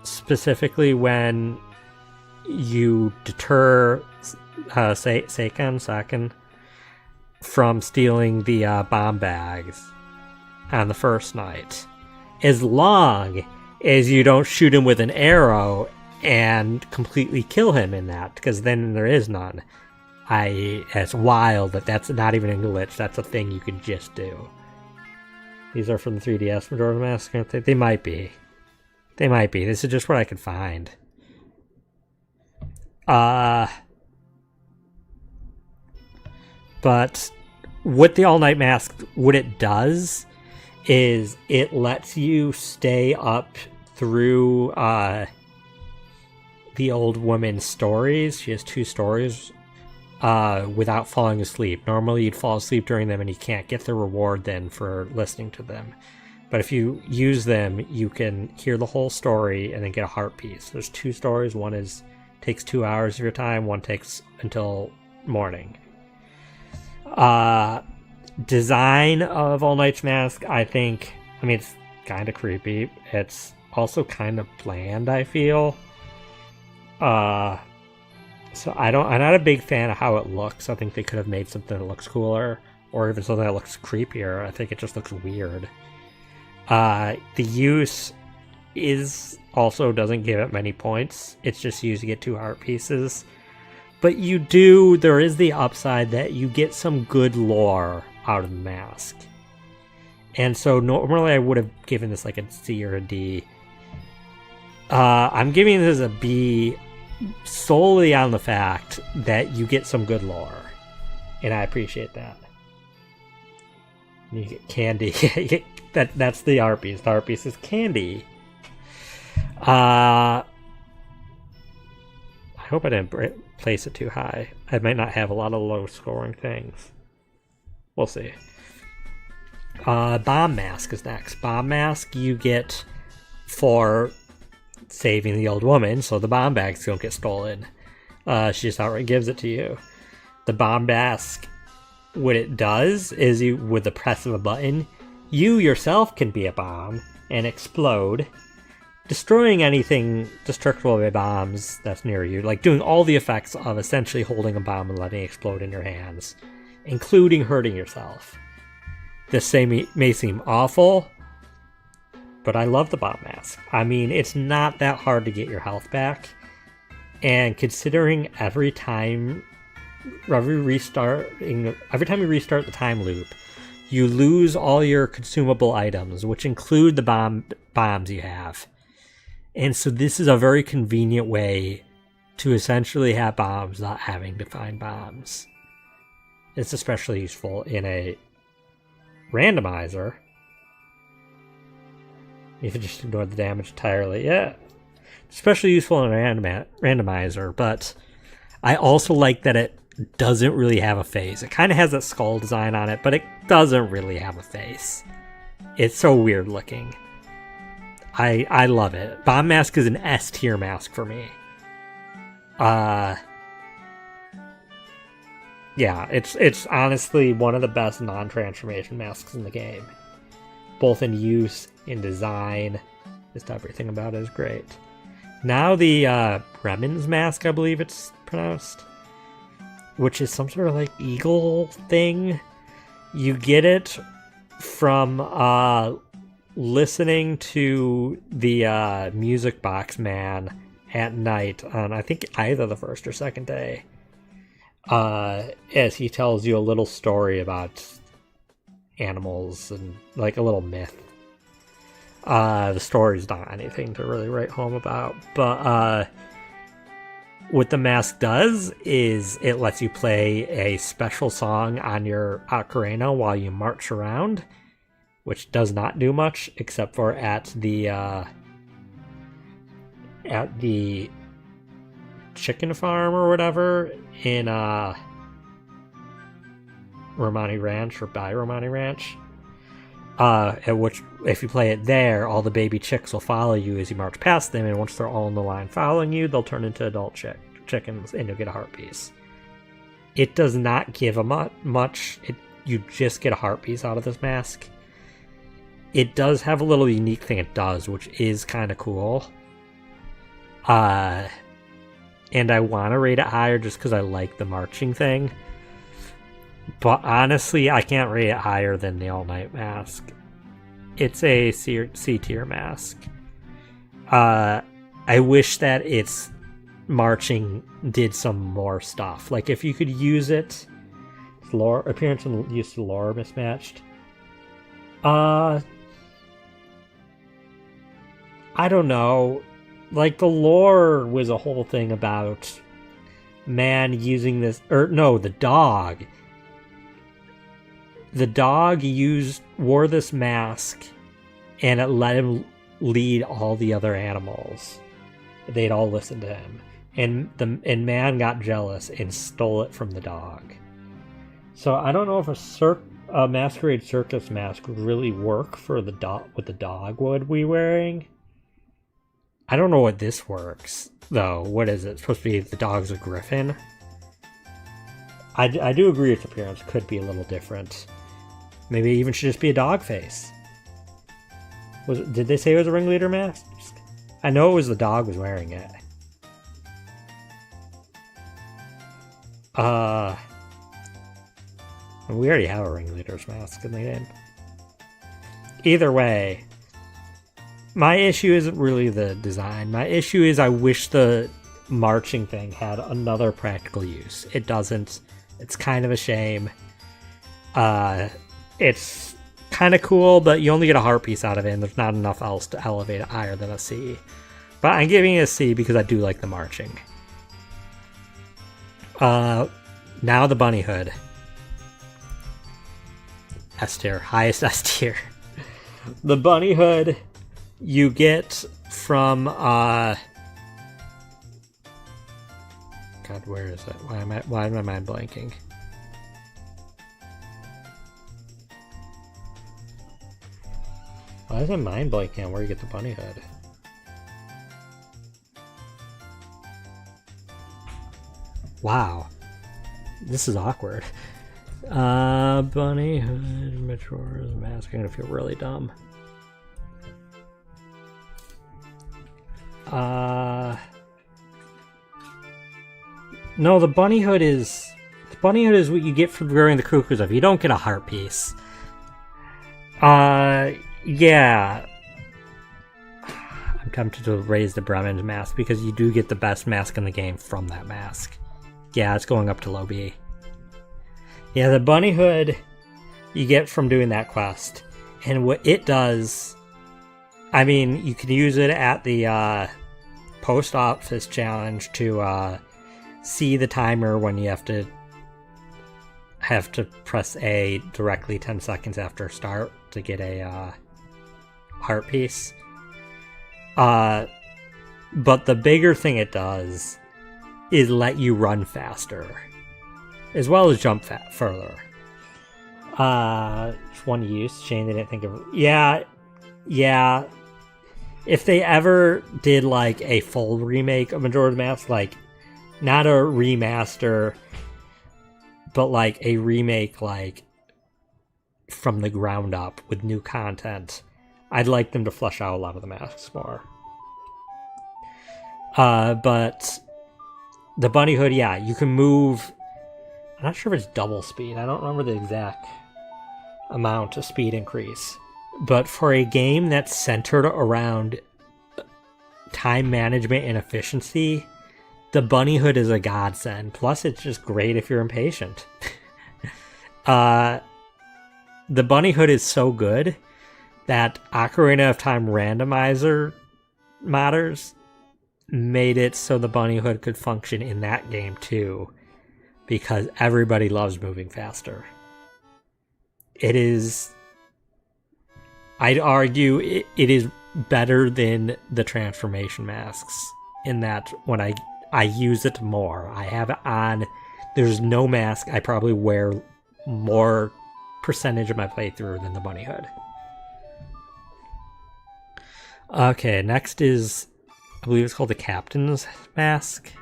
specifically when you deter Saken from stealing the bomb bags on the first night. As long as you don't shoot him with an arrow and completely kill him in that, because then there is none. It's wild that that's not even a glitch. That's a thing you could just do. These are from the 3DS Majora Mask, aren't they? They might be. They might be. This is just what I could find. But what the All Night Mask, what it does is it lets you stay up through the old woman's stories. She has 2 stories without falling asleep. Normally you'd fall asleep during them and you can't get the reward then for listening to them. But if you use them, you can hear the whole story and then get a heart piece. There's 2 stories. One takes 2 hours of your time. One takes until morning. Design of All Night's mask, I think, it's kind of creepy. It's also kind of bland, I feel. So I'm not a big fan of how it looks. I think they could have made something that looks cooler, or even something that looks creepier. I think it just looks weird. The use also doesn't give it many points. It's just used to get 2 heart pieces. But there is the upside that you get some good lore out of the mask. And so normally I would have given this like a C or a D. I'm giving this a B solely on the fact that you get some good lore. And I appreciate that. You get candy. That's the art piece. The art piece is candy. I hope I didn't place it too high. I might not have a lot of low scoring things. We'll see. Bomb Mask is next. Bomb Mask you get for saving the old woman, so the bomb bags don't get stolen. She just outright gives it to you. The Bomb Mask, what it does is with the press of a button, you yourself can be a bomb and explode, destroying anything destructible by bombs that's near you, like doing all the effects of essentially holding a bomb and letting it explode in your hands, including hurting yourself. This may seem awful, but I love the Bomb Mask. It's not that hard to get your health back, and considering every time you restart the time loop, you lose all your consumable items, which include the bombs you have. And so this is a very convenient way to essentially have bombs not having to find bombs. It's especially useful in a randomizer. You can just ignore the damage entirely. Yeah, especially useful in a randomizer, but I also like that it doesn't really have a face. It kind of has that skull design on it, but it doesn't really have a face. It's so weird looking. I love it. Bomb Mask is an S tier mask for me. Yeah, it's honestly one of the best non-transformation masks in the game. Both in use, in design, just everything about it is great. Now the Bremen's mask, I believe it's pronounced, which is some sort of like eagle thing. You get it from listening to the Music Box Man at night on, I think, either the first or second day, as he tells you a little story about animals and like a little myth. The story's not anything to really write home about, but what the mask does is it lets you play a special song on your ocarina while you march around, which does not do much except for at the chicken farm or whatever in Romani Ranch, or by Romani Ranch. At which, if you play it there, all the baby chicks will follow you as you march past them, and once they're all in the line following you, they'll turn into adult chickens, and you'll get a heart piece. It does not give a much. You just get a heart piece out of this mask. It does have a little unique thing it does, which is kind of cool. And I want to rate it higher just because I like the marching thing. But honestly, I can't rate it higher than the All Night Mask. It's a C-tier mask. I wish that its marching did some more stuff. Like, if you could use it... appearance and use of lore mismatched. I don't know. Like, the lore was a whole thing about man using this... the dog. The dog wore this mask, and it let him lead all the other animals. They'd all listen to him. And man got jealous and stole it from the dog. So I don't know if a masquerade circus mask would really work for what the dog would be wearing. I don't know what this works, though. What is it? It's supposed to be the dog's a griffin? I do agree its appearance could be a little different. Maybe it even should just be a dog face. Did they say it was a ringleader mask? I know it was the dog was wearing it. We already have a ringleader's mask in the game. Either way, my issue isn't really the design. My issue is I wish the marching thing had another practical use. It doesn't. It's kind of a shame. It's kind of cool, but you only get a heart piece out of it, and there's not enough else to elevate it higher than a C. But I'm giving it a C because I do like the marching. Now the bunny hood. S tier. Highest S tier. The bunny hood you get from... God, where is it? Why am I mind blanking? Why is it mind blanking on where you get the bunny hood? Wow. This is awkward. Bunny hood matures mask. I'm gonna feel really dumb. No, the bunny hood is what you get from wearing the cuckoo's if you don't get a heart piece. Yeah. I'm tempted to raise the Bremen's mask because you do get the best mask in the game from that mask. Yeah, it's going up to low B. Yeah, the bunny hood you get from doing that quest. And what it does... I mean, you can use it at the post office challenge to see the timer when you have to press A directly 10 seconds after start to get a heart piece. But the bigger thing it does is let you run faster, as well as jump further. Just one use. Shame they didn't think of... Yeah. If they ever did like a full remake of Majora's Mask, like not a remaster, but like a remake, like from the ground up with new content, I'd like them to flesh out a lot of the masks more. But the bunny hood, yeah, you can move I'm not sure if it's double speed. I don't remember the exact amount of speed increase. But for a game that's centered around time management and efficiency, the bunny hood is a godsend. Plus, it's just great if you're impatient. The bunny hood is so good that Ocarina of Time randomizer modders made it so the bunny hood could function in that game too, because everybody loves moving faster. It is, I'd argue, it is better than the transformation masks in that when I use it more. I have it on. There's no mask I probably wear more percentage of my playthrough than the bunny hood. Okay, next is, I believe it's called the Captain's Mask.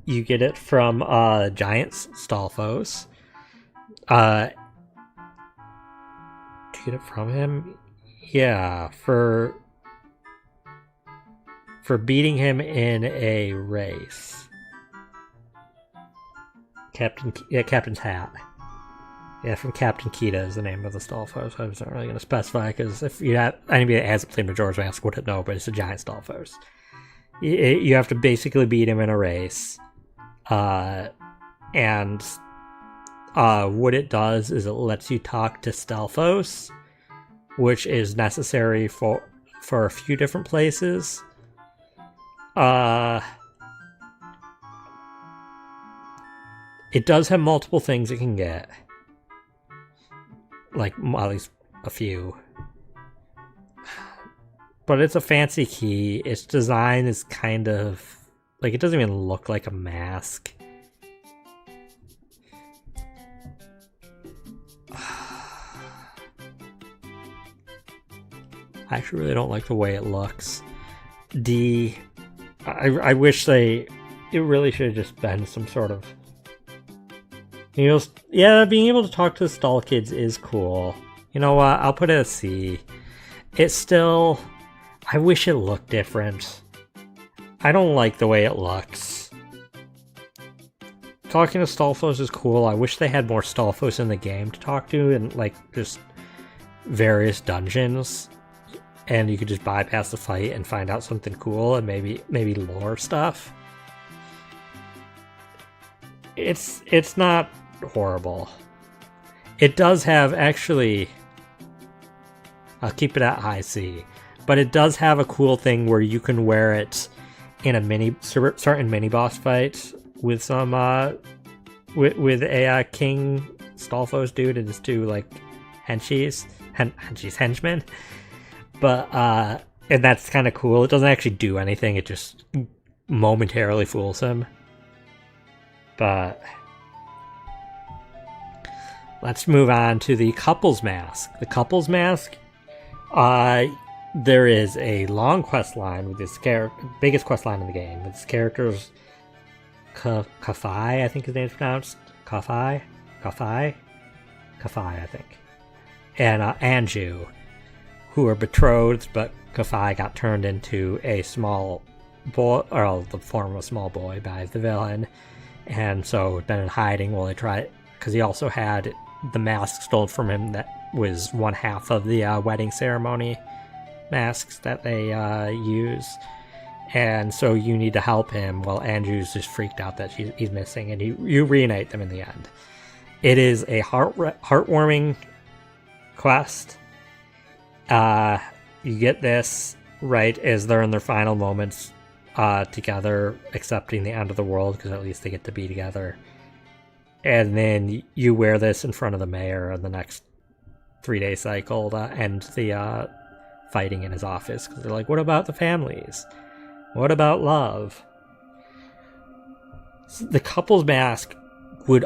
You get it from Giant Stalfos. Do you get it from him? Yeah, for beating him in a race. Captain's Hat. Yeah, from Captain Kita is the name of the Stalfos. I wasn't really going to specify, because if you have anybody that hasn't played Majora's Mask wouldn't know, but it's a giant Stalfos. You have to basically beat him in a race. And what it does is it lets you talk to Stalfos, which is necessary for a few different places. It does have multiple things it can get. Like, at least a few. But it's a fancy key. Its design is kind of... like, it doesn't even look like a mask. I actually really don't like the way it looks. I wish it really should have just been some sort of... yeah, being able to talk to the stall kids is cool. You know what? I'll put it a C. It's still... I wish it looked different. I don't like the way it looks. Talking to Stalfos is cool. I wish they had more Stalfos in the game to talk to, and like just various dungeons. And you could just bypass the fight and find out something cool and maybe lore stuff. It's not horrible. It does have, actually, I'll keep it at high C, but it does have a cool thing where you can wear it in a certain mini boss fight with some with a King Stalfos dude and his two like henchmen. But and that's kind of cool. It doesn't actually do anything. It just momentarily fools him. But let's move on to the Couple's Mask. The Couple's Mask, there is a long quest line with this biggest quest line in the game. With this character's Kafai, I think his name's pronounced. Kafai, I think. And Anju, who are betrothed, but Kafai got turned into a small boy, or the form of a small boy by the villain. And so been in hiding while they try, because he also had the mask stolen from him that was one half of the wedding ceremony masks that they use. And so you need to help him while Andrew's just freaked out that he's missing, and you reunite them in the end. It is a heartwarming quest. You get this right as they're in their final moments together, accepting the end of the world, because at least they get to be together. And then you wear this in front of the mayor on the next 3-day cycle to end the fighting in his office, because they're like, what about the families? What about love? So the Couple's Mask would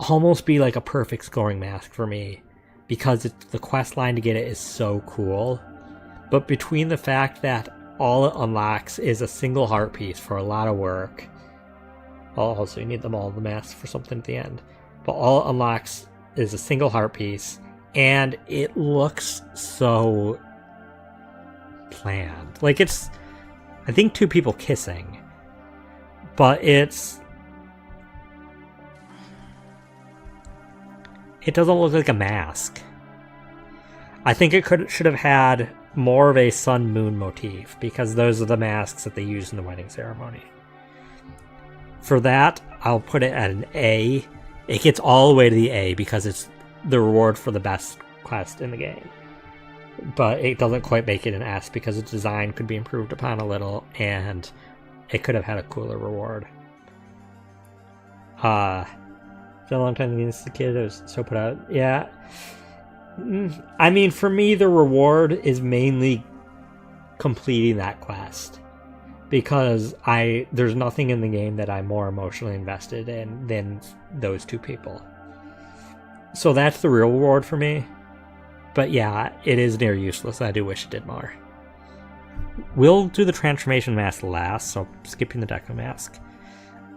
almost be like a perfect scoring mask for me, because the quest line to get it is so cool. But between the fact that all it unlocks is a single heart piece for a lot of work. Also, you need them all, the masks, for something at the end. But all it unlocks is a single heart piece, and it looks so planned. Like, it's, I think, two people kissing. But it's it doesn't look like a mask. I think it should have had more of a sun moon motif, because those are the masks that they use in the wedding ceremony. For that, I'll put it at an A. It gets all the way to the A because it's the reward for the best quest in the game. But it doesn't quite make it an S because its design could be improved upon a little, and it could have had a cooler reward. It's been a long time since the kid. I was so put out. Yeah. I mean, for me, the reward is mainly completing that quest. Because there's nothing in the game that I'm more emotionally invested in than those two people. So that's the real reward for me. But yeah, it is near useless. I do wish it did more. We'll do the transformation mask last, so skipping the Deco mask.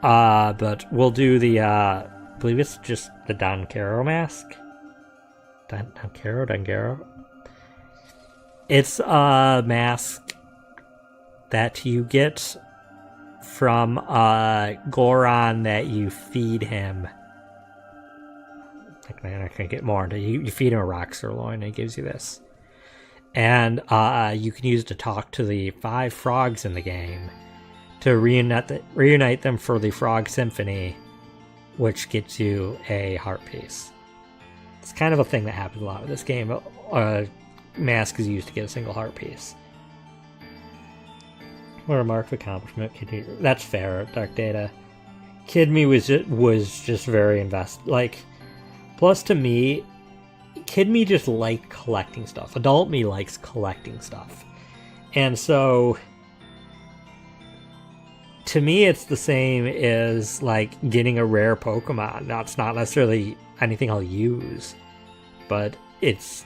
But we'll do the, I believe it's just the Dankaro mask. Dankaro? It's a mask that you get from Goron that you feed him. Like, man, I can't get more into you feed him a rock sirloin and it gives you this. And you can use it to talk to the 5 frogs in the game to reunite them for the Frog Symphony, which gets you a heart piece. It's kind of a thing that happens a lot with this game. Mask is used to get a single heart piece. What a mark of accomplishment. That's fair, Dark Data. Kid Me was just very invested. Like, plus to me, Kid Me just liked collecting stuff. Adult me likes collecting stuff. And so, to me, it's the same as, like, getting a rare Pokemon. That's not necessarily anything I'll use, but it's